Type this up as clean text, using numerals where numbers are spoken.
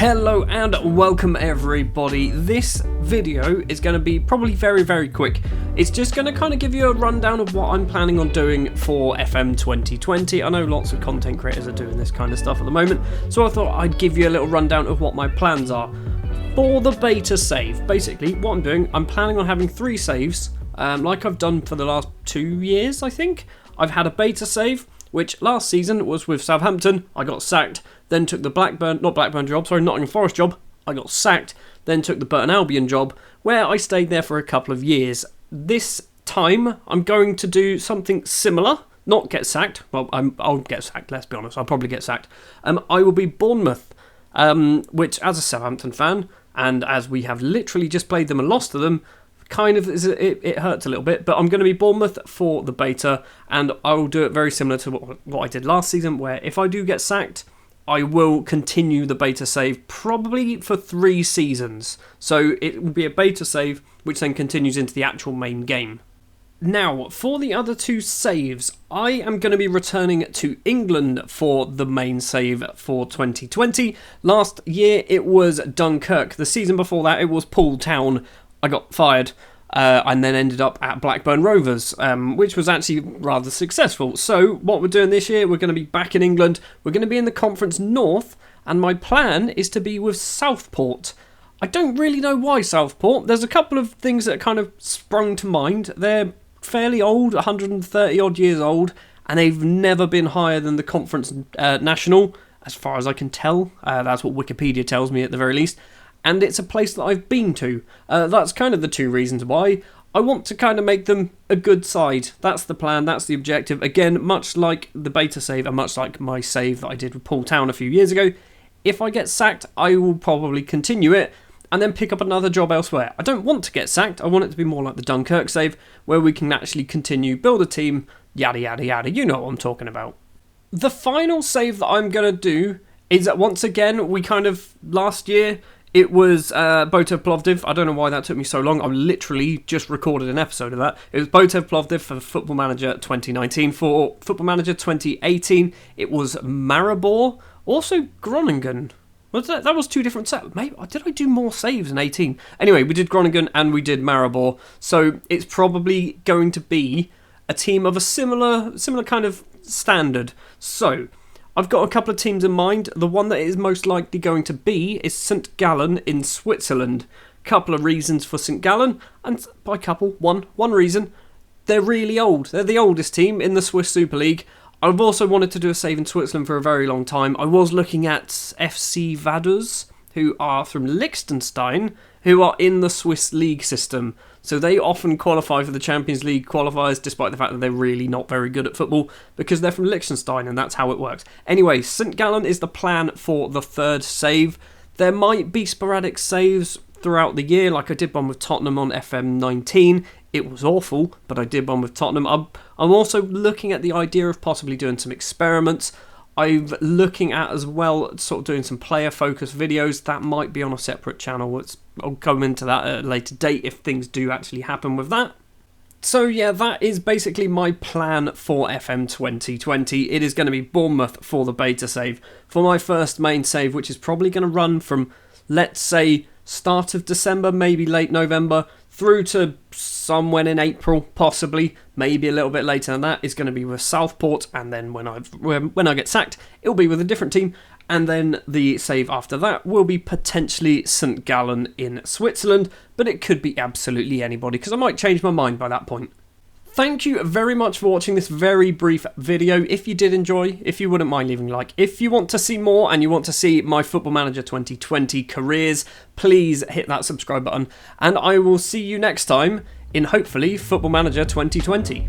Hello and welcome everybody. This video is going to be probably very quick. It's just going to kind of give you a rundown of what I'm planning on doing for FM 2020. I know lots of content creators are doing this kind of stuff at the moment, so I thought I'd give you a little rundown of what my plans are for the beta save. Basically, what I'm doing, I'm planning on having 3 saves, like I've done for the last 2 years, I think. I've had a beta save, which last season was with Southampton. I got sacked, then took the Nottingham Forest job. I got sacked, then took the Burton Albion job, where I stayed there for a couple of years. This time, I'm going to do something similar, not get sacked. Well, I'll get sacked, let's be honest. I'll probably get sacked. I will be Bournemouth, which, as a Southampton fan, and as we have literally just played them and lost to them, it hurts a little bit, but I'm going to be Bournemouth for the beta, and I will do it very similar to what I did last season, where if I do get sacked, I will continue the beta save probably for 3 seasons. So it will be a beta save, which then continues into the actual main game. Now, for the other 2 saves, I am going to be returning to England for the main save for 2020. Last year, it was Dunkirk. The season before that, it was Poole Town. I got fired and then ended up at Blackburn Rovers, which was actually rather successful. So what we're doing this year, we're going to be back in England. We're going to be in the Conference North, and my plan is to be with Southport. I don't really know why Southport. There's a couple of things that kind of sprung to mind. They're fairly old, 130 odd years old, and they've never been higher than the Conference National, as far as I can tell. That's what Wikipedia tells me at the very least. And it's a place that I've been to. That's kind of the 2 reasons why. I want to kind of make them a good side. That's the plan, that's the objective. Again, much like the beta save and much like my save that I did with Poole Town a few years ago, if I get sacked, I will probably continue it and then pick up another job elsewhere. I don't want to get sacked. I want it to be more like the Dunkirk save, where we can actually continue, build a team, yada yada yada. You know what I'm talking about. The final save that I'm going to do is that once again, last year, it was Botev Plovdiv. I don't know why that took me so long. I literally just recorded an episode of that. It was Botev Plovdiv for Football Manager 2019. For Football Manager 2018, it was Maribor. Also Groningen. That was 2 different sets. Maybe did I do more saves in 18? Anyway, we did Groningen and we did Maribor. So it's probably going to be a team of a similar kind of standard. So I've got a couple of teams in mind. The one that is most likely going to be is St. Gallen in Switzerland. Couple of reasons for St. Gallen, and by couple, one reason. They're really old. They're the oldest team in the Swiss Super League. I've also wanted to do a save in Switzerland for a very long time. I was looking at FC Vaduz, who are from Liechtenstein, who are in the Swiss league system. So they often qualify for the Champions League qualifiers, despite the fact that they're really not very good at football, because they're from Liechtenstein, and that's how it works. Anyway, St. Gallen is the plan for the 3rd save. There might be sporadic saves throughout the year, like I did one with Tottenham on FM 19. It was awful, but I did one with Tottenham. I'm also looking at the idea of possibly doing some experiments. I'm looking at as well sort of doing some player-focused videos. That might be on a separate channel. I'll come into that at a later date if things do actually happen with that. So yeah, that is basically my plan for FM 2020. It is going to be Bournemouth for the beta save. For my first main save, which is probably going to run from, let's say, start of December, maybe late November, through to somewhere in April, possibly, maybe a little bit later than that, is going to be with Southport, and then when I get sacked, it'll be with a different team, and then the save after that will be potentially St. Gallen in Switzerland, but it could be absolutely anybody, because I might change my mind by that point. Thank you very much for watching this very brief video. If you did enjoy, if you wouldn't mind leaving a like. If you want to see more and you want to see my Football Manager 2020 careers, please hit that subscribe button. And I will see you next time in hopefully Football Manager 2020.